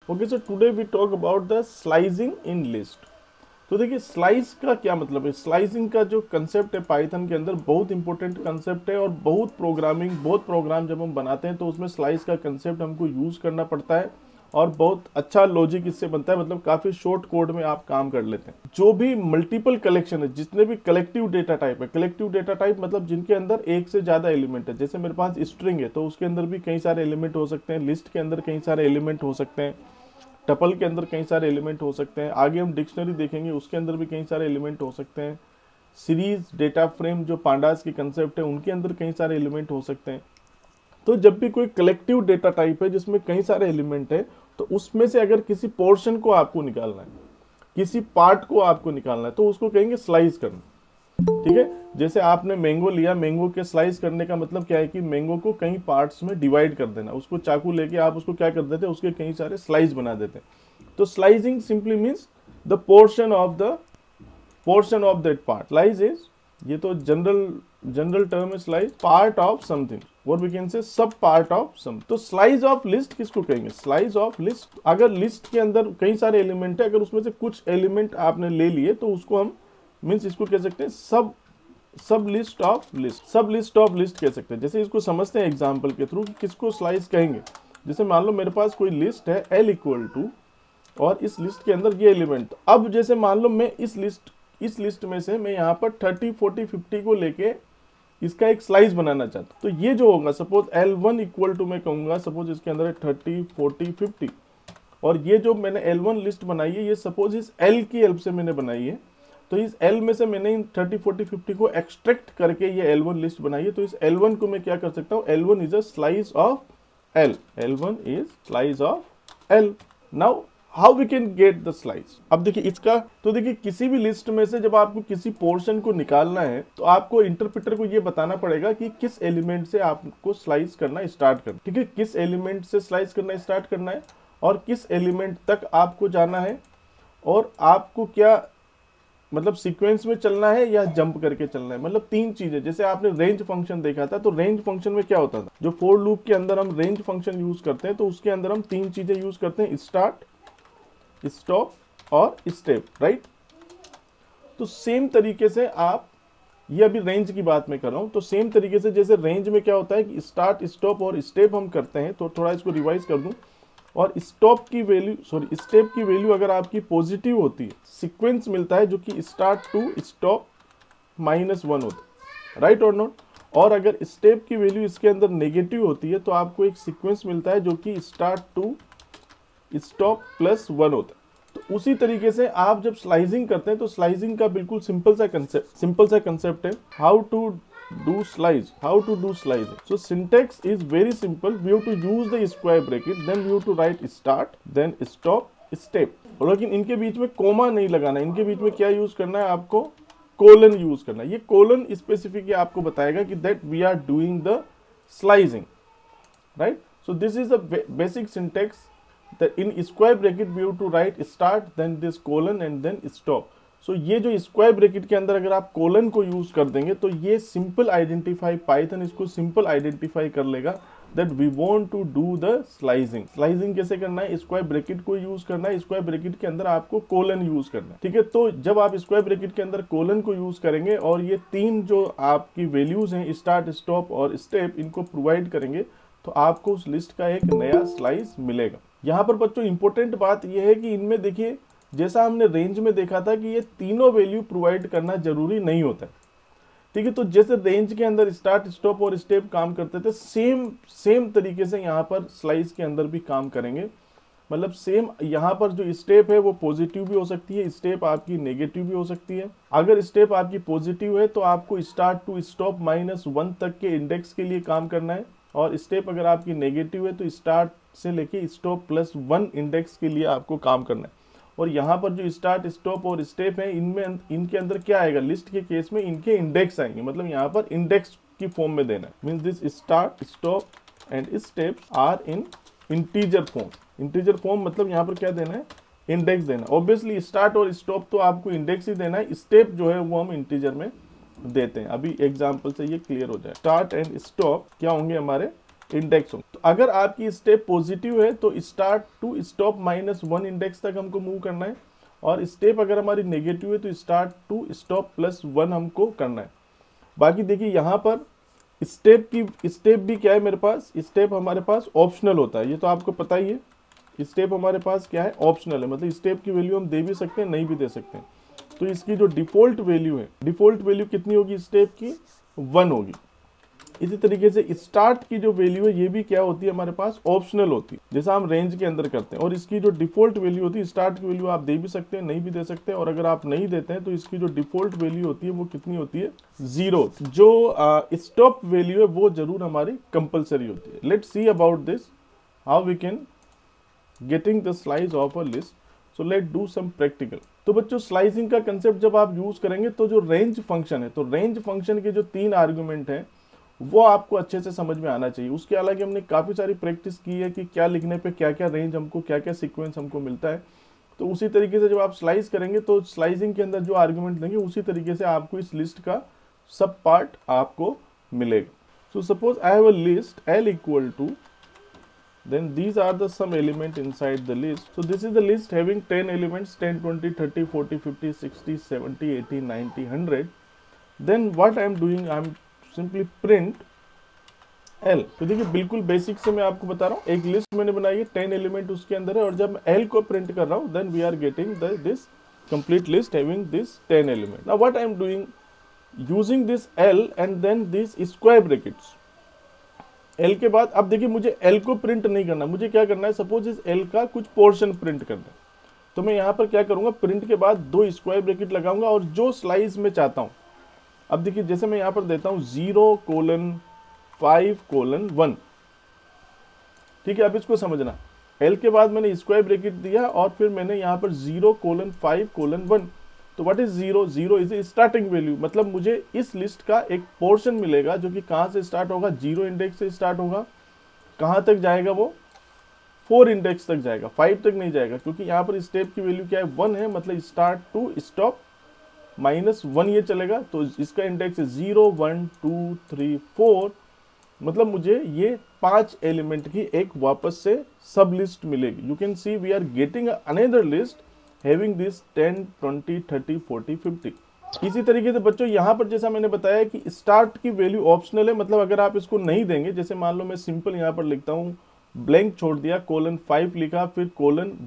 Okay so today we talk about the slicing in list. तो देखिए slice का क्या मतलब है। स्लाइसिंग का जो कंसेप्ट है पाइथन के अंदर बहुत इंपॉर्टेंट कंसेप्ट है, और बहुत प्रोग्राम जब हम बनाते हैं तो उसमें स्लाइस का कंसेप्ट हमको यूज करना पड़ता है, और बहुत अच्छा लॉजिक इससे बनता है। मतलब काफी शॉर्ट कोड में आप काम कर लेते हैं। जो भी मल्टीपल कलेक्शन है, जितने भी कलेक्टिव डेटा टाइप है, कलेक्टिव डेटा टाइप मतलब जिनके अंदर एक से ज्यादा एलिमेंट है। जैसे मेरे पास स्ट्रिंग है तो उसके अंदर भी कई सारे एलिमेंट हो सकते हैं, लिस्ट के अंदर कई सारे एलिमेंट हो सकते हैं, टपल के अंदर कई सारे एलिमेंट हो सकते हैं, आगे हम डिक्शनरी देखेंगे उसके अंदर भी कई सारे एलिमेंट हो सकते हैं, सीरीज डेटा फ्रेम जो पांडास की कंसेप्ट है उनके अंदर कई सारे एलिमेंट हो सकते हैं। तो जब भी कोई कलेक्टिव डेटा टाइप है जिसमें कई सारे एलिमेंट है, तो उसमें से अगर किसी पोर्शन को आपको निकालना है, किसी पार्ट को आपको निकालना है, तो उसको कहेंगे स्लाइस करना। ठीक है, जैसे आपने मैंगो लिया, मैंगो के स्लाइस करने का मतलब क्या है कि मैंगो को कई पार्ट्स में डिवाइड कर देना। उसको चाकू लेके आप उसको क्या कर देते, उसके कई सारे स्लाइस बना देते। तो slicing simply means the portion of that part. Slice is, ये तो जनरल टर्म है, स्लाइस पार्ट ऑफ समथिंग, और वी कैन से सब पार्ट ऑफ सम। तो स्लाइस ऑफ लिस्ट किसको कहेंगे, स्लाइस ऑफ लिस्ट। अगर लिस्ट के अंदर कई सारे एलिमेंट है, अगर उसमें से कुछ एलिमेंट आपने ले लिए तो उसको हम मीन्स इसको कह सकते हैं सब लिस्ट ऑफ लिस्ट कह सकते हैं। जैसे इसको समझते हैं एग्जांपल के थ्रू कि किसको स्लाइस कहेंगे। जैसे मान लो मेरे पास कोई लिस्ट है L इक्वल टू, और इस लिस्ट के अंदर ये एलिमेंट। अब जैसे मान लो मैं इस लिस्ट में से मैं यहाँ पर 30 40 50 को लेके इसका एक स्लाइस बनाना चाहता हूँ। तो ये जो होगा, सपोज L1 इक्वल टू, मैं कहूंगा सपोज इसके अंदर है 30 40 50, और ये जो मैंने L1 लिस्ट बनाई है, ये सपोज इस L की हेल्प से मैंने बनाई है। तो इस L में से मैंने इन 30 40 50 को एक्सट्रैक्ट करके ये L1 लिस्ट बनाई है। तो इस L1 को मैं क्या कर सकता हूँ, L1 is a slice of L, L1 is slice of L। Now how we can get the slice. अब देखिए इसका, तो देखिए किसी भी लिस्ट में से जब आपको किसी पोर्शन को निकालना है तो आपको इंटरप्रेटर को ये बताना पड़ेगा कि किस एलिमेंट से आपको स्लाइस करना स्टार्ट करना। ठीक है, किस एलिमेंट से स्लाइस करना स्टार्ट करना है, और किस एलिमेंट तक आपको जाना है, और आपको क्या मतलब सीक्वेंस में चलना है या जंप करके चलना है। मतलब तीन चीजें। जैसे आपने रेंज फंक्शन देखा था, तो रेंज फंक्शन में क्या होता था, जो फोर लूप के अंदर हम रेंज फंक्शन यूज करते हैं तो उसके अंदर हम तीन चीजें यूज करते हैं, स्टार्ट, स्टॉप और स्टेप, राइट। तो सेम तरीके से आप, ये अभी रेंज की बात मैं कर रहा हूं, तो सेम तरीके से जैसे रेंज में क्या होता है कि स्टार्ट स्टॉप और स्टेप हम करते हैं। तो थोड़ा इसको रिवाइज कर दूं, और स्टॉप की वैल्यू, सॉरी स्टेप की वैल्यू अगर आपकी पॉजिटिव होती है, सीक्वेंस मिलता है जो कि स्टार्ट टू स्टॉप -1 होता है, राइट और नॉट। और अगर स्टेप की वैल्यू इसके अंदर नेगेटिव होती है तो आपको एक सीक्वेंस मिलता है जो कि स्टार्ट टू स्टॉप +1 होता है। तो उसी तरीके से आप जब स्लाइसिंग करते हैं तो स्लाइसिंग का बिल्कुल सिंपल सा कंसेप्ट है, how to do slice, how to do slicing. So syntax is very simple. We have to use the square bracket, then we have to write start, then stop, step. और लेकिन इनके बीच में coma नहीं लगाना, इनके बीच में क्या यूज करना है, आपको कोलन यूज करना है। ये कोलन स्पेसिफिक आपको बताएगा कि that we are doing the slicing, right. So this is the basic syntax, that in square bracket we have to write start, then this colon and then stop. सो ये जो square bracket के अंदर अगर आप colon को use कर देंगे तो ये सिंपल आइडेंटिफाई, पाइथन इसको सिंपल आइडेंटिफाई कर लेगा that we want to do the slicing. Slicing कैसे करना है, स्क्वायर ब्रैकेट को यूज करना है, स्क्वायर ब्रैकेट के अंदर आपको कोलन यूज करना है। ठीक है, तो जब आप स्क्वायर ब्रैकेट के अंदर कोलन को यूज करेंगे और ये तीन जो आपकी वैल्यूज हैं स्टार्ट, स्टॉप और स्टेप, इनको प्रोवाइड करेंगे तो आपको उस लिस्ट का एक नया स्लाइस मिलेगा। यहाँ पर बच्चों इंपॉर्टेंट बात यह है कि इनमें देखिए, जैसा हमने रेंज में देखा था कि ये तीनों वैल्यू प्रोवाइड करना जरूरी नहीं होता है। ठीक है, तो जैसे रेंज के अंदर स्टार्ट, स्टॉप और स्टेप काम करते थे, सेम तरीके से यहाँ पर स्लाइस के अंदर भी काम करेंगे। मतलब सेम, यहाँ पर जो स्टेप है वो पॉजिटिव भी हो सकती है, स्टेप आपकी नेगेटिव भी हो सकती है। अगर स्टेप आपकी पॉजिटिव है तो आपको स्टार्ट टू स्टॉप -1 तक के इंडेक्स के लिए काम करना है, और स्टेप अगर आपकी नेगेटिव है तो स्टार्ट से लेके स्टॉप +1 इंडेक्स के लिए आपको काम करना है। और यहाँ पर जो स्टार्ट, स्टॉप और स्टेप है, इनमें इनके अंदर क्या आएगा, लिस्ट के केस में इनके इंडेक्स आएंगे। मतलब यहाँ पर इंडेक्स की फॉर्म में देना है, means this start, stop and step are in integer form. Integer form मतलब यहाँ पर क्या देना है, इंडेक्स देना। ऑब्वियसली स्टार्ट और स्टॉप तो आपको इंडेक्स ही देना है, स्टेप जो है वो हम इंटीजर में देते हैं। अभी एग्जाम्पल से ये क्लियर हो जाए। स्टार्ट एंड स्टॉप क्या होंगे हमारे इंडेक्स हो। तो अगर आपकी स्टेप पॉजिटिव है तो स्टार्ट टू स्टॉप -1 इंडेक्स तक हमको मूव करना है, और स्टेप अगर हमारी नेगेटिव है तो स्टार्ट टू स्टॉप +1 हमको करना है। बाकी देखिए यहाँ पर स्टेप भी क्या है मेरे पास, स्टेप हमारे पास ऑप्शनल होता है, ये तो आपको पता ही है। स्टेप हमारे पास क्या है, ऑप्शनल है, मतलब स्टेप की वैल्यू हम दे भी सकते हैं, नहीं भी दे सकते हैं। तो इसकी जो डिफॉल्ट वैल्यू है, डिफॉल्ट वैल्यू कितनी होगी स्टेप की, 1 होगी। इसी तरीके से स्टार्ट की जो वैल्यू है ये भी क्या होती है हमारे पास, ऑप्शनल होती है, जैसा हम रेंज के अंदर करते हैं। और इसकी जो डिफॉल्ट वैल्यू होती है, स्टार्ट की वैल्यू आप दे भी सकते हैं, नहीं भी दे सकते हैं, और अगर आप नहीं देते हैं तो इसकी जो डिफॉल्ट वैल्यू होती है वो कितनी होती है, 0। जो स्टॉप वैल्यू है वो जरूर हमारी कंपलसरी होती है। Let's see about this, how we can getting the slice of a list. So let do some practical. तो बच्चों स्लाइसिंग का कंसेप्ट जब आप यूज करेंगे तो जो रेंज फंक्शन है, तो रेंज फंक्शन के जो 3 आर्गुमेंट हैं वो आपको अच्छे से समझ में आना चाहिए। उसके अलावा हमने काफ़ी सारी प्रैक्टिस की है कि क्या लिखने पे क्या क्या रेंज हमको, क्या क्या सीक्वेंस हमको मिलता है। तो उसी तरीके से जब आप स्लाइस करेंगे तो स्लाइसिंग के अंदर जो आर्गुमेंट देंगे उसी तरीके से आपको इस लिस्ट का सब पार्ट आपको मिलेगा। So suppose I have a list L equal to, then these are the some element inside the list. So this is the list having 10 elements, 10 20 30 40 50 60 70 80 90 100. Then what I am doing, I am simply print L। तो देखिए बिल्कुल basic से मैं आपको बता रहा हूँ, एक लिस्ट मैंने बनाई है, 10 एलिमेंट उसके अंदर है, और जब मैं L को प्रिंट कर रहा हूँ then we are getting this complete list having this 10 element. Now what I am doing, using this L and then this square brackets, L के बाद अब देखिए मुझे L को प्रिंट नहीं करना, मुझे क्या करना है, सपोज इस L का कुछ पोर्शन प्रिंट करना है, तो मैं यहाँ पर क्या करूँगा, प्रिंट के बाद 2 स्क्वायर ब्रैकेट लगाऊंगा और जो स्लाइस में चाहता हूँ, अब देखिए जैसे मैं यहाँ पर देता हूँ 0:5:1, ठीक है। अब इसको समझना, L के बाद मैंने स्क्वायर ब्रैकेट दिया और फिर मैंने यहाँ पर 0:5:1। तो what is 0 is starting value, मतलब मुझे इस लिस्ट का एक पोर्शन मिलेगा जो कि कहाँ से स्टार्ट होगा, 0 इंडेक्स से स्टार्ट होगा, कहाँ तक जाएगा वो, 4 इंडेक्स तक जाएगा, 5 तक नहीं जाएगा, क्योंकि यहाँ पर स्टेप की वैल्यू क्या है, 1 है, मतलब स्टार्ट टू स्टॉप -1 ये चलेगा। तो इसका इंडेक्स है 0 1 2 3 4, मतलब मुझे ये 5 एलिमेंट की एक वापस से सब लिस्ट मिलेगी। You can see we are getting another list having this 10 20 30 40 50। इसी तरीके से बच्चों यहाँ पर जैसा मैंने बताया कि स्टार्ट की वैल्यू ऑप्शनल है, मतलब अगर आप इसको नहीं देंगे, जैसे मान लो मैं सिंपल यहाँ पर लिखता हूँ, ब्लैंक छोड़ दिया, :5 लिखा, फिर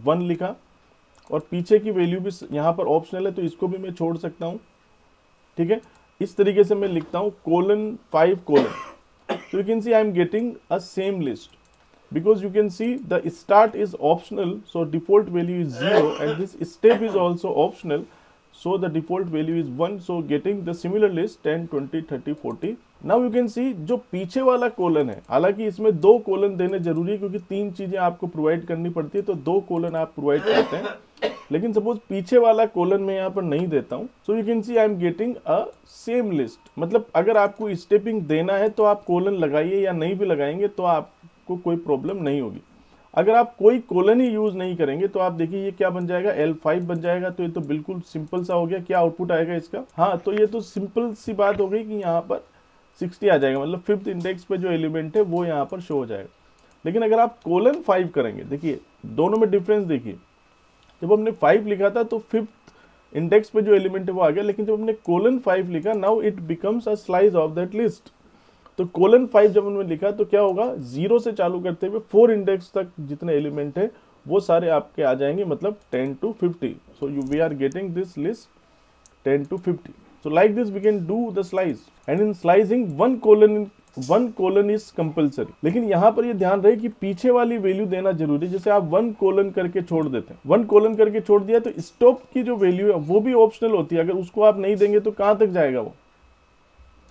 :1 लिखा, और पीछे की वैल्यू भी यहाँ पर ऑप्शनल है तो इसको भी मैं छोड़ सकता हूँ, ठीक है। इस तरीके से मैं लिखता हूँ :5:, so you can see I am getting a same list because you can see the start is optional, so default value is 0, and this step is also optional, so the default value is 1, so getting the similar list 10 20 30 40। now you can see जो पीछे वाला colon है, हालांकि इसमें 2 colon देने जरूरी है क्योंकि 3 चीजें आपको प्रोवाइड करनी पड़ती है, तो 2 कोलन आप प्रोवाइड करते हैं, लेकिन सपोज पीछे वाला कोलन मैं यहाँ पर नहीं देता हूँ, सो you can C I am getting a same list. मतलब अगर आपको स्टेपिंग देना है तो आप कोलन लगाइए, या नहीं भी लगाएंगे तो आपको कोई प्रॉब्लम नहीं होगी। अगर आप कोई कोलन ही यूज नहीं करेंगे तो आप देखिए ये क्या बन जाएगा, L5 बन जाएगा। तो ये तो बिल्कुल सिंपल सा हो गया। क्या आउटपुट आएगा इसका, हाँ, तो ये तो सिंपल सी बात हो गई कि यहाँ पर 60 आ जाएगा, मतलब 5th इंडेक्स पे जो एलिमेंट है वो यहाँ पर शो हो जाएगा। लेकिन अगर आप :5 करेंगे, देखिए दोनों में डिफरेंस देखिए, जब हमने 5 लिखा था तो 5th इंडेक्स पे जो एलिमेंट है वो आ गया, लेकिन जब हमने :5 लिखा, now it becomes a slice of that list. तो :5 जब हमने लिखा तो क्या होगा, 0 से चालू करते हुए 4 इंडेक्स तक जितने एलिमेंट है वो सारे आपके आ जाएंगे, मतलब 10 to 50। So we are getting this list 10 to 50। So like this we can do the slice, and in slicing one colon is compulsory। लेकिन यहाँ पर ये ध्यान रहे कि पीछे वाली वैल्यू देना जरूरी है। जैसे आप 1 कोलन करके छोड़ देते हैं, 1 कोलन करके छोड़ दिया तो स्टॉप की जो वैल्यू है वो भी ऑप्शनल होती है। अगर उसको आप नहीं देंगे तो कहाँ तक जाएगा वो,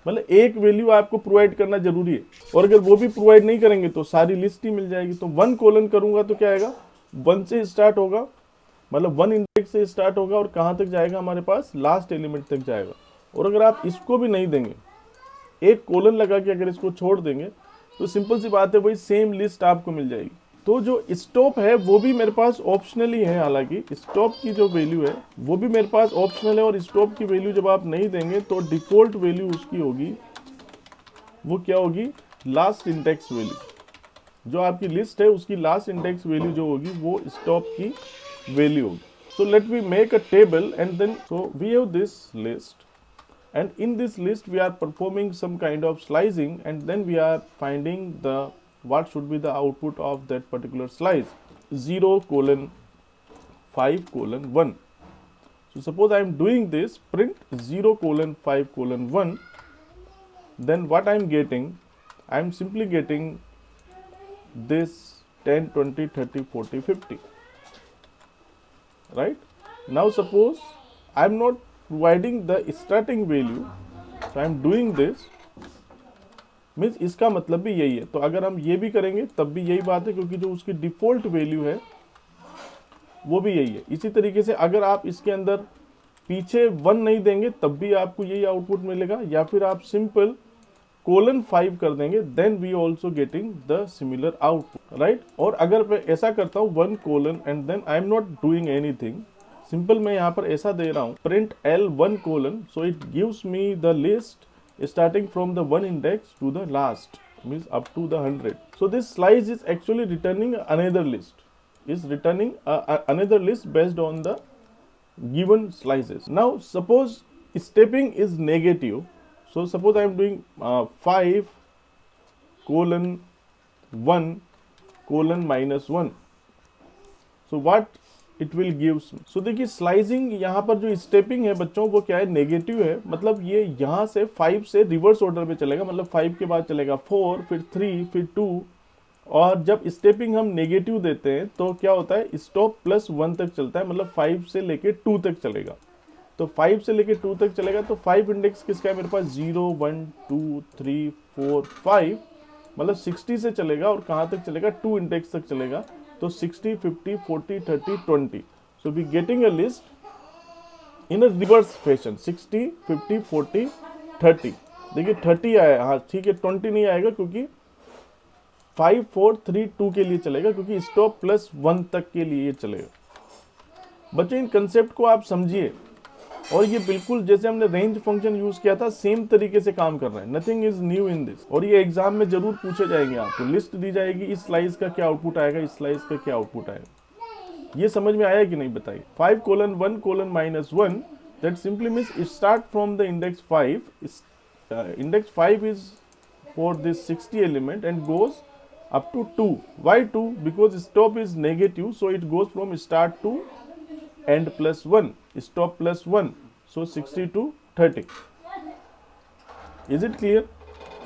मतलब एक वैल्यू आपको प्रोवाइड करना जरूरी है, और अगर वो भी प्रोवाइड नहीं करेंगे तो सारी लिस्ट ही मिल जाएगी। तो 1 कोलन करूंगा तो क्या आएगा, 1 से स्टार्ट होगा, मतलब 1 इंडेक्स से स्टार्ट होगा और कहाँ तक जाएगा, हमारे पास लास्ट एलिमेंट तक जाएगा। और अगर आप इसको भी नहीं देंगे, एक कोलन लगा के अगर इसको छोड़ देंगे तो सिंपल सी बात है वही सेम लिस्ट आपको मिल जाएगी। तो जो स्टॉप है वो भी मेरे पास ऑप्शनल ही है, हालांकि स्टॉप की जो वैल्यू है वो भी मेरे पास ऑप्शनल है, और स्टॉप की वैल्यू जब आप नहीं देंगे तो डिफॉल्ट वैल्यू उसकी होगी, वो क्या होगी, लास्ट इंडेक्स वैल्यू। जो आपकी लिस्ट है उसकी लास्ट इंडेक्स वैल्यू जो होगी वो स्टॉप की वैल्यू होगी. So let me make a table and then so we have this list, and in this list we are performing some kind of slicing, and then we are finding the what should be the output of that particular slice. 0 colon 5 colon 1. So suppose I am doing this, print 0 colon 5 colon 1, then what I am getting, I am simply getting this 10 20 30 40 50. Right now suppose I am not providing the starting value, so I am doing this, means इसका मतलब भी यही है. तो अगर हम ये भी करेंगे तब भी यही बात है, क्योंकि जो उसकी डिफॉल्ट वैल्यू है वो भी यही है. इसी तरीके से अगर आप इसके अंदर पीछे 1 नहीं देंगे तब भी आपको यही आउटपुट मिलेगा, या फिर आप सिंपल कोलन 5 कर देंगे, then we also getting the similar output, right. और अगर मैं ऐसा करता हूँ 1 colon and then I am not doing anything, simple मैं यहाँ पर ऐसा दे रहा हूँ print L 1 colon, so it gives me the list starting from the 1 index to the last, means up to the 100. So this slice is actually returning another list, is returning another list based on the given slices. Now suppose stepping is negative, so suppose I am doing 5 colon 1 colon minus 1, so what it will gives. so देखिए slicing यहाँ पर जो stepping है बच्चों वो क्या है, negative है. मतलब ये यहाँ से 5 से रिवर्स ऑर्डर में चलेगा, मतलब 5 के बाद चलेगा 4, फिर 3, फिर 2, और जब स्टेपिंग हम नेगेटिव देते हैं तो क्या होता है, स्टॉप प्लस 1 तक चलता है, मतलब 5 से लेके 2 तक चलेगा. तो 5 से लेके 2 तक चलेगा, तो 5 इंडेक्स किसका है मेरे पास, 0 1 2 3 4 5, मतलब 60 से चलेगा और कहाँ तक चलेगा, 2 इंडेक्स तक चलेगा. तो 60 50 40 30 20. So we getting a list in a reverse fashion, 60 50 40 30. देखिए 30 आया, हाँ ठीक है, 20 नहीं आएगा क्योंकि 5 4 3 2 के लिए चलेगा, क्योंकि स्टॉप प्लस 1 तक के लिए चलेगा. बच्चों इन कंसेप्ट को आप समझिए, और ये बिल्कुल जैसे हमने रेंज फंक्शन यूज किया था सेम तरीके से काम कर रहा है. Nothing is new in this. और ये एग्जाम में जरूर पूछे जाएंगे, आपको लिस्ट दी जाएगी, इस स्लाइस का क्या आउटपुट आएगा, इस स्लाइस का क्या आउटपुट आएगा. ये समझ में आया कि नहीं बताइए. 5 colon 1 colon minus 1, that simply means it start from the index 5. Index 5 is for this 60 element and goes up to 2. Why 2? Because stop is negative, so it goes from start to end plus 1, stop plus 1, so 60 to 30. Is it clear?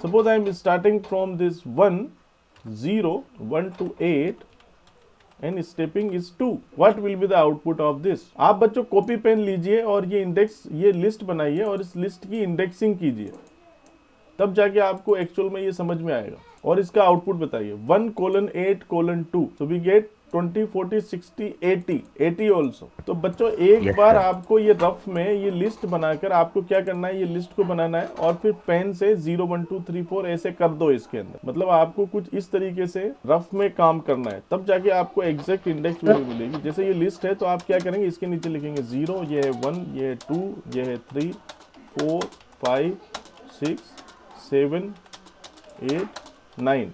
Suppose I am starting from this 1 0 1 to 8 and stepping is 2. What will be the output of this? आप बच्चों copy pen लीजिए और ये index, ये list बनाइए और इस list की इंडेक्सिंग कीजिए, तब जाके आपको एक्चुअल में ये समझ में आएगा. और इसका आउटपुट बताइए. 1 colon 8 colon 2, so we get 20 40 60 80 also. तो बच्चों एक बार आपको ये रफ में ये लिस्ट बनाकर आपको क्या करना है, ये लिस्ट को बनाना है और फिर पेन से 0 1 2 3 4 ऐसे कर दो इसके अंदर. मतलब आपको कुछ इस तरीके से रफ में काम करना है, तब जाके आपको एग्जैक्ट इंडेक्स वैल्यू मिलेगी. जैसे ये लिस्ट है तो आप क्या करेंगे, इसके नीचे लिखेंगे 0, ये है 1, ये है 2, ये है 3 4 5 6 7 8 9.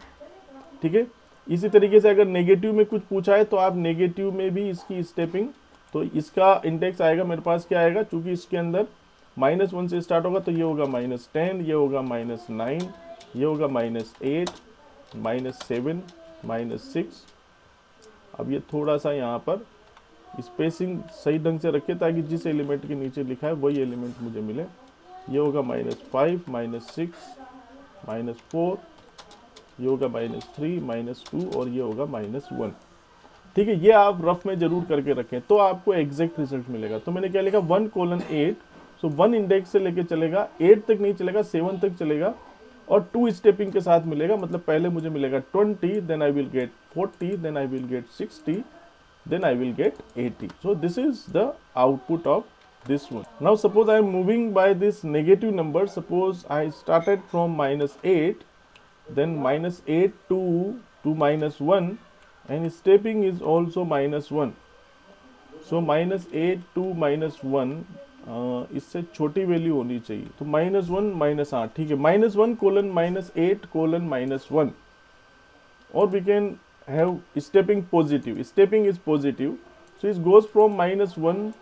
ठीक है. इसी तरीके से अगर नेगेटिव में कुछ पूछा है तो आप नेगेटिव में भी इसकी स्टेपिंग, तो इसका इंडेक्स आएगा मेरे पास क्या आएगा, चूंकि इसके अंदर -1 से स्टार्ट होगा तो ये होगा -10, ये होगा -9, ये होगा -8 -7 -6. अब ये थोड़ा सा यहाँ पर स्पेसिंग सही ढंग से रखे ताकि जिस एलिमेंट के नीचे लिखा है वही एलिमेंट मुझे मिले. ये होगा -5 -6 -4, ये होगा -3 -2 और ये होगा -1. ठीक है. ये आप रफ में जरूर करके रखें तो आपको एग्जैक्ट रिजल्ट मिलेगा. तो मैंने क्या लिखा, 1 colon 8, सो 1 इंडेक्स से लेके चलेगा, 8 तक नहीं चलेगा, 7 तक चलेगा और 2 स्टेपिंग के साथ मिलेगा. मतलब पहले मुझे मिलेगा 20, then I will get 40, then I will get 60, then I will get 80. So this is the output of this one. Now suppose I am moving by this negative number. Suppose I started from -8, then -8 to -1, and stepping is also -1. So -8 to -1, इससे छोटी value होनी चाहिए. तो -1 -8, ठीक है. -1 colon -8 colon -1. or we can have stepping positive. Stepping is positive, so it goes from -1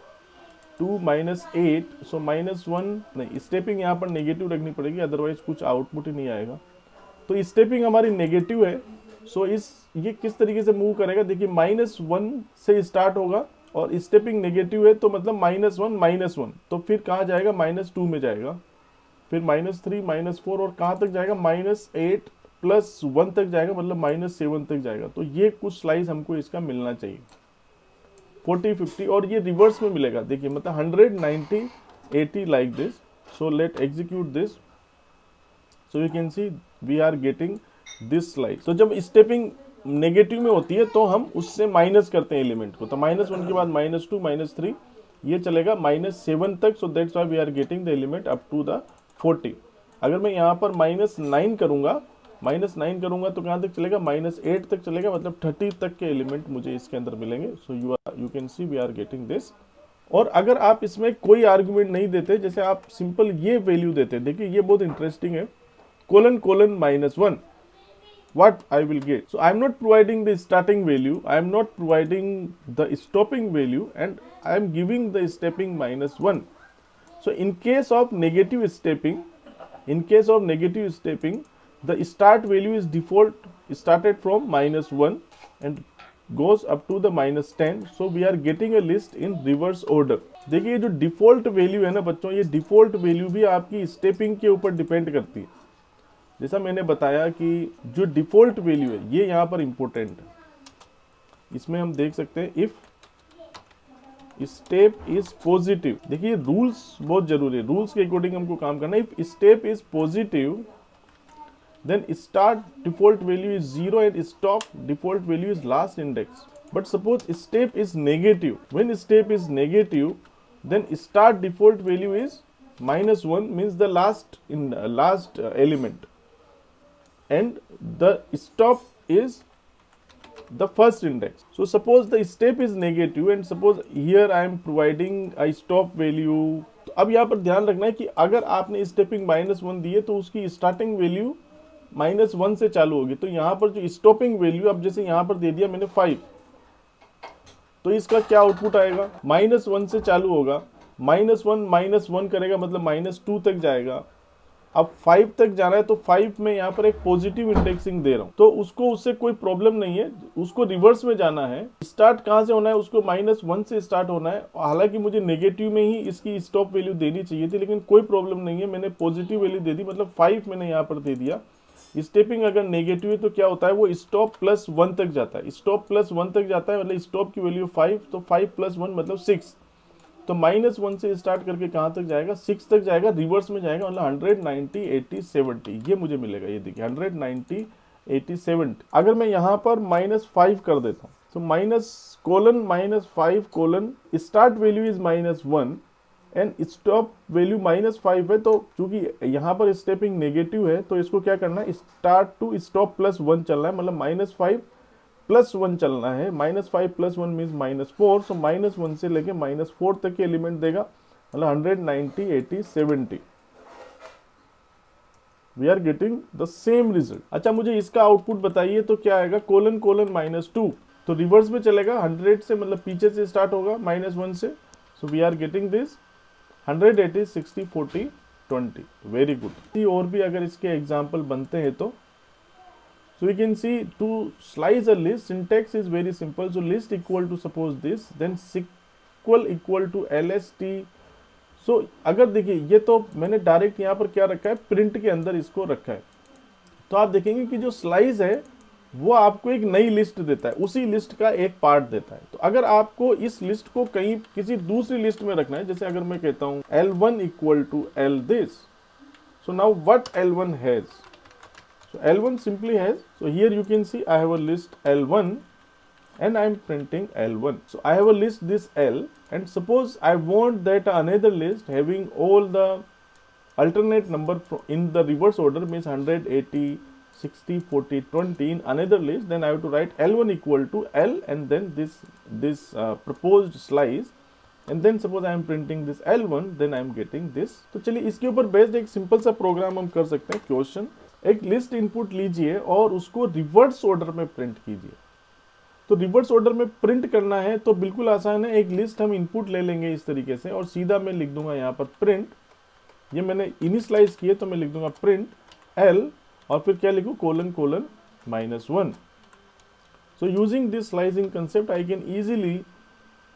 to -8. सो -1 नहीं, stepping यहाँ पर नेगेटिव रखनी पड़ेगी, अदरवाइज कुछ आउटपुट ही नहीं आएगा। तो स्टेपिंग हमारी नेगेटिव है, सो इस ये किस तरीके से मूव करेगा, देखिए -1 से स्टार्ट होगा और स्टेपिंग नेगेटिव है, तो मतलब -1 -1, तो फिर कहाँ जाएगा, -2 में जाएगा, फिर -3 -4 और कहाँ तक जाएगा, -8 + 1 तक जाएगा, मतलब -7 तक जाएगा। तो ये कुछ स्लाइस हमको इसका मिलना चाहिए 40 50, और ये रिवर्स में मिलेगा, देखिए मतलब 100 90 80 like this. So let execute this, so you can see we are getting this slice. तो जब स्टेपिंग नेगेटिव में होती है तो हम उससे माइनस करते हैं एलिमेंट को, तो -1 के बाद -2 -3 ये चलेगा -7 तक। So that's why we are getting the element up to the 40। अगर मैं यहाँ पर -9 करूंगा, -9 करूंगा तो कहाँ तक चलेगा, -8 तक चलेगा, मतलब 30 तक के एलिमेंट मुझे इसके अंदर मिलेंगे। So you can see we are getting this. और अगर आप इसमें कोई आर्गुमेंट नहीं देते, जैसे आप सिंपल ये वैल्यू देते, देखिए ये बहुत इंटरेस्टिंग है, colon colon -1, what I will get. So I am not providing the starting value, I am not providing the stopping value, and I am giving the stepping -1. So in case of negative stepping, the start value is default started from -1 and goes up to the -10. So we are getting a list in reverse order. देखिए ये जो default value है ना बच्चों, ये default value भी आपकी stepping के ऊपर डिपेंड करती है। जैसा मैंने बताया कि जो डिफॉल्ट वैल्यू है ये यहाँ पर इंपॉर्टेंट है, इसमें हम देख सकते हैं इफ स्टेप इज पॉजिटिव। देखिए रूल्स बहुत जरूरी है, रूल्स के अकॉर्डिंग हमको काम करना है। If step is positive then start default value is 0 and stop default value is last index. But suppose step is negative, when step is negative then start default value is -1 means the last element and the stop is the first index. So suppose the step is negative and suppose here I am providing a stop value. तो अब यहाँ पर ध्यान रखना है कि अगर आपने स्टेपिंग -1 दी है तो उसकी स्टार्टिंग वैल्यू -1 से चालू होगी। तो यहाँ पर जो स्टॉपिंग वैल्यू, अब जैसे यहाँ पर दे दिया मैंने 5, तो इसका क्या आउटपुट आएगा, -1 से चालू होगा, -1 करेगा मतलब -2 तक जाएगा। अब 5 तक जाना है तो 5 में यहाँ पर एक पॉजिटिव इंडेक्सिंग दे रहा हूँ, तो उसको उससे कोई प्रॉब्लम नहीं है, उसको रिवर्स में जाना है। स्टार्ट कहाँ से होना है, उसको -1 से स्टार्ट होना है। हालांकि मुझे नेगेटिव में ही इसकी स्टॉप वैल्यू देनी चाहिए थी, लेकिन कोई प्रॉब्लम नहीं है, मैंने पॉजिटिव वैल्यू दे दी, मतलब 5 मैंने यहाँ पर दे दिया। स्टेपिंग अगर नेगेटिव है तो क्या होता है, वो स्टॉप +1 तक जाता है, स्टॉप +1 तक जाता है, मतलब स्टॉप की वैल्यू 5, तो 5 + 1 मतलब 6। तो -1 से स्टार्ट करके कहाँ तक जाएगा, 6 तक जाएगा, रिवर्स में जाएगा, मतलब 100 90 80 70 ये मुझे मिलेगा। ये देखिए 100 90 80 70। अगर मैं यहाँ पर -5 कर देता हूँ, तो -5 start value is -1 and stop value -5 है, तो चूंकि यहाँ पर स्टेपिंग नेगेटिव है तो इसको क्या करना है, स्टार्ट टू स्टॉप +1 चलना है, मतलब -5 + 1 चलना है। -5 + 1 मीन्स -4, सो -1 से लेके -4 तक के एलिमेंट देगा, मतलब 100 90 80 70। We are getting the same result. अच्छा मुझे इसका आउटपुट बताइए, तो क्या आएगा, कोलन कोलन -2, तो रिवर्स में चलेगा, 100 से मतलब पीछे से स्टार्ट होगा -1 से। So we are getting this 100 80 60 40 20। Very good. और भी अगर इसके एग्जाम्पल बनते हैं तो so we can see to slice a list, syntax is very simple. So list equal to suppose this, then sequel equal to lst. so अगर देखिए ये तो मैंने डायरेक्ट यहाँ पर क्या रखा है, प्रिंट के अंदर इसको रखा है, तो आप देखेंगे कि जो स्लाइस है वो आपको एक नई लिस्ट देता है, उसी लिस्ट का एक पार्ट देता है। तो अगर आपको इस लिस्ट को कहीं किसी दूसरी लिस्ट में रखना है, जैसे अगर मैं कहता हूँ L1 equal to L this, so now what L1 has, so L1 simply has, so here you can see I have a list L1 and I am printing L1. So I have a list this L, and suppose I want that another list having all the alternate number in the reverse order, means 100 80 60 40 20 in another list, then I have to write L1 equal to L and then this proposed slice, and then suppose I am printing this L1, then I am getting this। तो चलिए इसके ऊपर based एक simple सा programme हम कर सकते हैं। क्वेश्चन एक लिस्ट इनपुट लीजिए और उसको रिवर्स ऑर्डर में प्रिंट कीजिए। तो रिवर्स ऑर्डर में प्रिंट करना है तो बिल्कुल आसान है, एक लिस्ट हम इनपुट ले लेंगे इस तरीके से और सीधा मैं लिख दूंगा यहाँ पर प्रिंट, ये मैंने इनिशलाइज किए तो मैं लिख दूंगा प्रिंट एल और फिर क्या लिखूँ, colon colon -1। So using this slicing concept, I can easily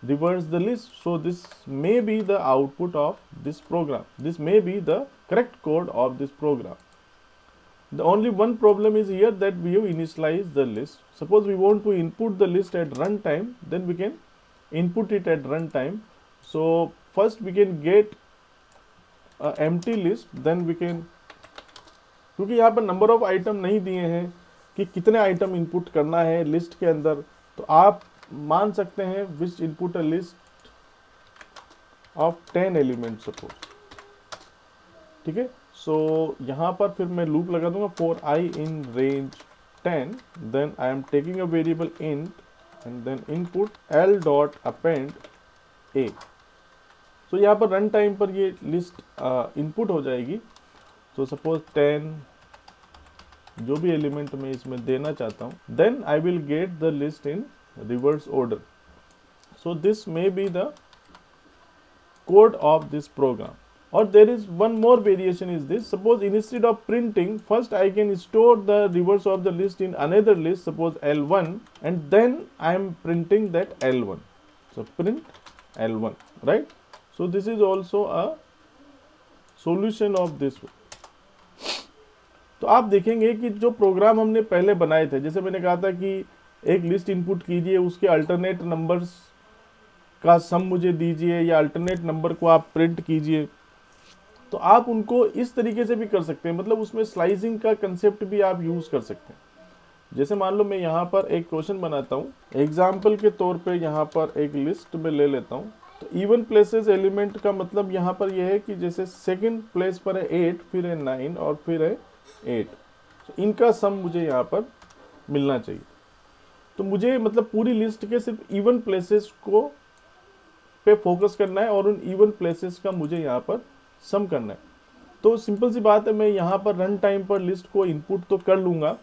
reverse the list. So this may be the output of this program. This may be the correct code of this program. The only one problem is here that we have initialized the list. Suppose we want to input the list at runtime, then we can input it at runtime. So first we can get a empty list, then we can, क्योंकि यहाँ पर number of item नहीं दिए हैं कि कितने item input करना है लिस्ट के अंदर, तो आप मान सकते हैं which input a list of 10 element suppose, ठीक है। सो यहाँ पर फिर मैं लूप लगा दूंगा for i in range 10, then I am taking a variable int and then input l dot append a. So यहाँ पर रन टाइम पर ये लिस्ट इनपुट हो जाएगी। सो सपोज 10 जो भी एलिमेंट मैं इसमें देना चाहता हूँ, then I will get the list in reverse order. So this may be the code of this program. और there is one more variation is this, suppose instead of printing first I can store the reverse of the list in another list, suppose L1, and then I am printing that L1। So print L1, right. So this is also a solution of this. तो आप देखेंगे कि जो programme हमने पहले बनाए थे, जैसे मैंने कहा था कि एक लिस्ट इनपुट कीजिए, उसके अल्टरनेट नंबर्स का सम मुझे दीजिए या अल्टरनेट नंबर को आप प्रिंट कीजिए, तो आप उनको इस तरीके से भी कर सकते हैं। मतलब उसमें स्लाइसिंग का कंसेप्ट भी आप यूज कर सकते हैं। जैसे मान लो मैं यहाँ पर एक क्वेश्चन बनाता हूँ, एग्जाम्पल के तौर पे यहाँ पर एक लिस्ट में ले लेता हूँ। तो इवन प्लेसेस एलिमेंट का मतलब यहाँ पर यह है कि जैसे सेकंड प्लेस पर है 8, फिर है 9 और फिर है 8, तो इनका सम मुझे यहाँ पर मिलना चाहिए। तो मुझे मतलब पूरी लिस्ट के सिर्फ इवन प्लेसेस को पे फोकस करना है और उन इवन प्लेसेस का मुझे यहाँ पर सम करना है। तो सिंपल सी बात है, मैं यहाँ पर रन टाइम पर लिस्ट को इनपुट तो कर लूँगा।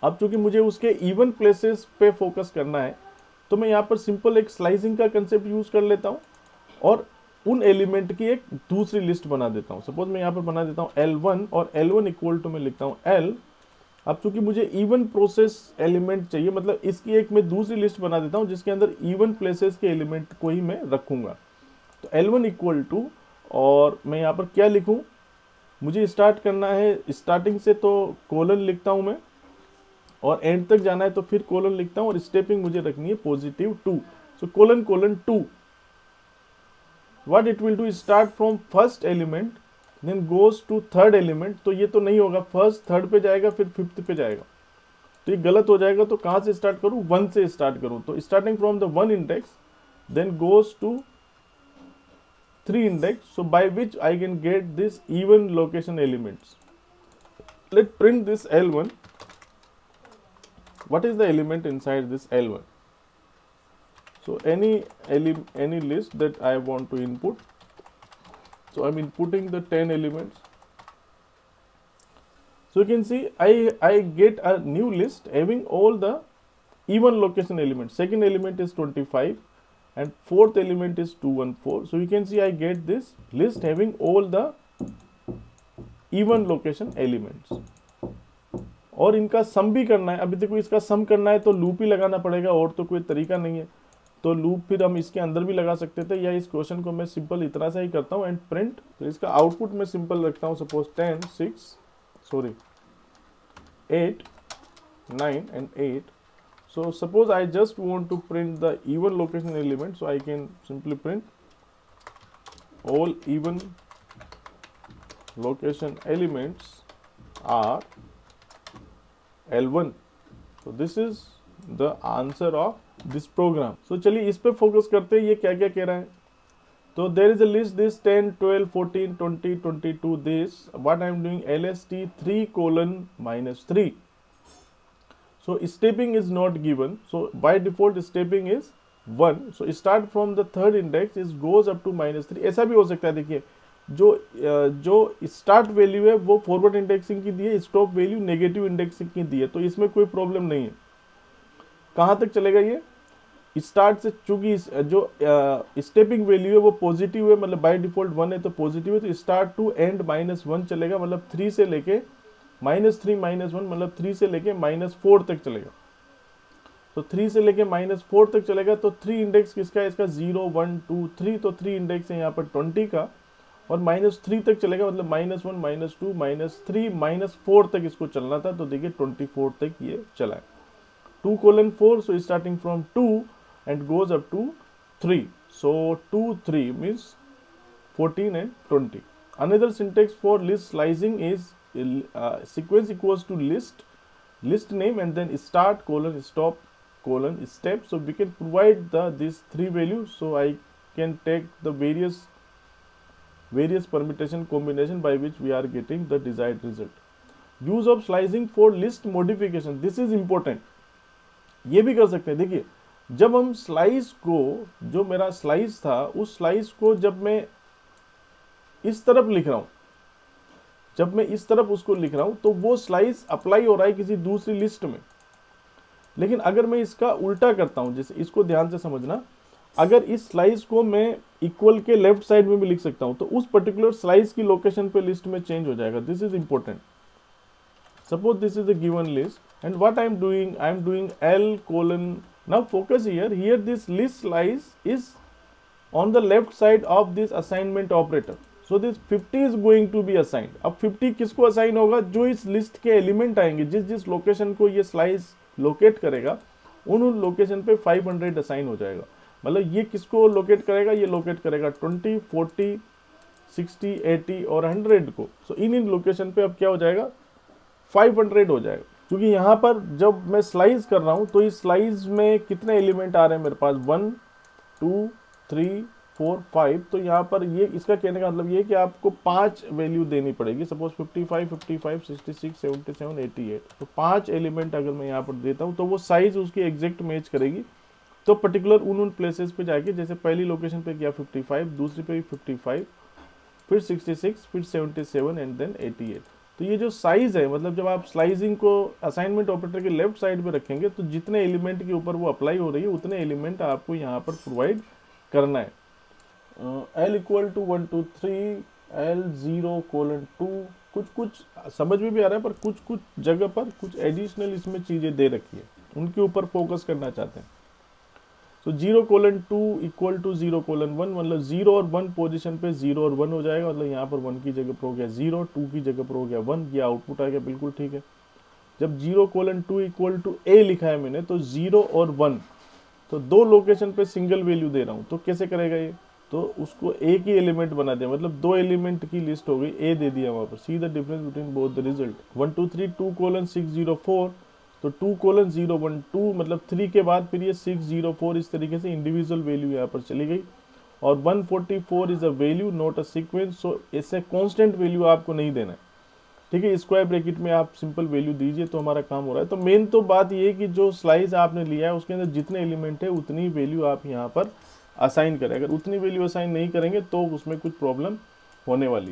अब चूंकि मुझे उसके इवन प्लेसेस पे फोकस करना है, तो मैं यहाँ पर सिंपल एक स्लाइसिंग का कंसेप्ट यूज कर लेता हूँ और उन एलिमेंट की एक दूसरी लिस्ट बना देता हूँ। सपोज मैं यहाँ पर बना देता हूँ L1 और L1 इक्वल टू मैं लिखता हूँ L। अब चूंकि मुझे इवन प्रोसेस एलिमेंट चाहिए, मतलब इसकी एक मैं दूसरी लिस्ट बना देता हूँ जिसके अंदर इवन प्लेसेस के एलिमेंट को ही मैं रखूंगा। तो L1 इक्वल टू, और मैं यहाँ पर क्या लिखूँ, मुझे स्टार्ट करना है स्टार्टिंग से, तो कोलन लिखता हूँ मैं, और एंड तक जाना है तो फिर कोलन लिखता हूँ, और स्टेपिंग मुझे रखनी है +2। सो colon colon 2, what it will do is start from first element then goes to third element। तो ये तो नहीं होगा, फर्स्ट थर्ड पे जाएगा फिर फिफ्थ पे जाएगा, तो ये गलत हो जाएगा। तो कहाँ से स्टार्ट करूँ, 1 से स्टार्ट करूँ। तो starting from the 1 index then goes to 3 index, so by which I can get this even location elements. Let print this L1। what is the element inside this L1? So any list that I want to input, so I'm inputting the 10 elements. So you can see I get a new list having all the even location elements. Second element is 25 and fourth element is 214. So you can see I get this list having all the even location elements. और इनका सम भी करना है। अभी देखो इसका सम करना है तो लूप ही लगाना पड़ेगा, और तो कोई तरीका नहीं है। तो लूप फिर हम इसके अंदर भी लगा सकते थे, या इस क्वेश्चन को मैं सिंपल इतना सा ही करता हूँ एंड प्रिंट। तो इसका आउटपुट मैं सिंपल रखता हूँ, suppose 8, 9 and 8। So suppose I just want to print the even location element, so I can simply print all even location elements are L1। so this is the answer of this program। so चलिए इस पे focus करते हैं, ये क्या क्या कह रहा है। तो there is a list this 10, 12, 14, 20, 22 this what I am doing LST 3:-3। so stepping is not given, so by default stepping is 1। so start from the third index is goes up to -3। ऐसा भी हो सकता है, देखिए जो start value है वो forward indexing की दी है, स्टॉप वैल्यू नेगेटिव इंडेक्सिंग की दी है, तो इसमें कोई प्रॉब्लम नहीं है। कहाँ तक चलेगा ये? स्टार्ट से, चूंकि जो स्टेपिंग वैल्यू है वो पॉजिटिव है, मतलब बाय डिफॉल्ट 1 है तो पॉजिटिव है, तो स्टार्ट टू एंड -1 चलेगा, मतलब 3 से लेके -3 -1, मतलब 3 से लेके -4 तक चलेगा। तो 3 से लेके -4 तक चलेगा, तो 3 इंडेक्स किसका है? इसका 0 1 2 3, तो 3 इंडेक्स है यहाँ पर 20 का, और -3 तक चलेगा, मतलब -1 -2 -3 -4 तक इसको चलना था, तो देखिए 24 तक ये चला है। 2:4, so starting from 2 and goes up to 3, so 2 3 means 14 and 20. Another syntax for list slicing is sequence equals to list name and then start colon stop colon step. So we can provide these three values, so I can take the various permutation combination by which we are getting the desired result. Use of slicing for list modification, this is important. ये भी कर सकते हैं। देखिए, जब हम slice को, जो मेरा स्लाइस था, उस स्लाइस को जब मैं इस तरफ लिख रहा हूं, जब मैं इस तरफ उसको लिख रहा हूं, तो वो स्लाइस अप्लाई हो रहा है किसी दूसरी लिस्ट में। लेकिन अगर मैं इसका उल्टा करता हूं, जैसे इसको ध्यान से समझना, अगर इस स्लाइस को मैं इक्वल के लेफ्ट साइड में भी लिख सकता हूं, तो उस पर्टिकुलर स्लाइस की लोकेशन पे लिस्ट में चेंज हो जाएगा। This is important. Suppose this is a given list, and what I am doing L colon. Now focus here. Here this list slice is on the left side of this assignment operator. So this 50 is going to be assigned. अब 50 किसको assign होगा? जो इस list के element आएंगे, जिस जिस location को ये स्लाइस लोकेट करेगा, उन लोकेशन पे 500 असाइन हो जाएगा। मतलब ये किसको लोकेट करेगा? ये लोकेट करेगा 20, 40, 60, 80 और 100 को। सो इन लोकेशन पे अब क्या हो जाएगा? 500 हो जाएगा। क्योंकि यहाँ पर जब मैं स्लाइस कर रहा हूँ, तो इस स्लाइस में कितने एलिमेंट आ रहे हैं मेरे पास? 1 2 3 4 5। तो यहाँ पर ये, इसका कहने का मतलब ये कि आपको 5 वैल्यू देनी पड़ेगी। सपोज 55 55 66 77 88, तो 5 एलिमेंट अगर मैं यहाँ पर देता हूँ, तो वो साइज उसकी एग्जैक्ट मैच करेगी। तो पर्टिकुलर उन प्लेसेस पे जाके, जैसे पहली लोकेशन पे किया 55, दूसरी पे भी 55, फिर 66, फिर 77 एंड देन 88। तो ये जो साइज है, मतलब जब आप स्लाइसिंग को असाइनमेंट ऑपरेटर के लेफ्ट साइड पे रखेंगे, तो जितने एलिमेंट के ऊपर वो अप्लाई हो रही है, उतने एलिमेंट आपको यहाँ पर प्रोवाइड करना है। L इक्वल टू 1 2 3, L 0:2, कुछ समझ में भी आ रहा है, पर कुछ जगह पर कुछ एडिशनल इसमें चीजें दे रखी है, उनके ऊपर फोकस करना चाहते हैं। तो 0:2 इक्वल टू 0:1, मतलब 0 और 1 पोजीशन पे 0 और 1 हो जाएगा। मतलब यहाँ पर 1 की जगह पर हो गया 0, 2 की जगह पर हो गया 1, ये आउटपुट आ गया, बिल्कुल ठीक है। जब 0:2 इक्वल टू A लिखा है मैंने, तो 0 और 1, तो दो लोकेशन पे सिंगल वैल्यू दे रहा हूँ, तो कैसे करेगा ये? तो उसको एक ही एलिमेंट बना दिया, मतलब 2 एलिमेंट की लिस्ट हो गई, A दे दिया वहाँ पर। See the difference between both the result. 1 2 3 2:604, तो 2:012, मतलब 3 के बाद फिर ये 604, इस तरीके से इंडिविजुअल वैल्यू यहाँ पर चली गई। और 144 is a value not a sequence, so ऐसे कांस्टेंट वैल्यू आपको नहीं देना है, ठीक है। स्क्वायर ब्रैकेट में आप सिंपल वैल्यू दीजिए, तो हमारा काम हो रहा है। तो मेन तो बात ये है कि जो स्लाइस आपने लिया है, उसके अंदर जितने एलिमेंट है उतनी वैल्यू आप यहाँ पर असाइन करें। अगर उतनी वैल्यू असाइन नहीं करेंगे, तो उसमें कुछ प्रॉब्लम होने वाली है।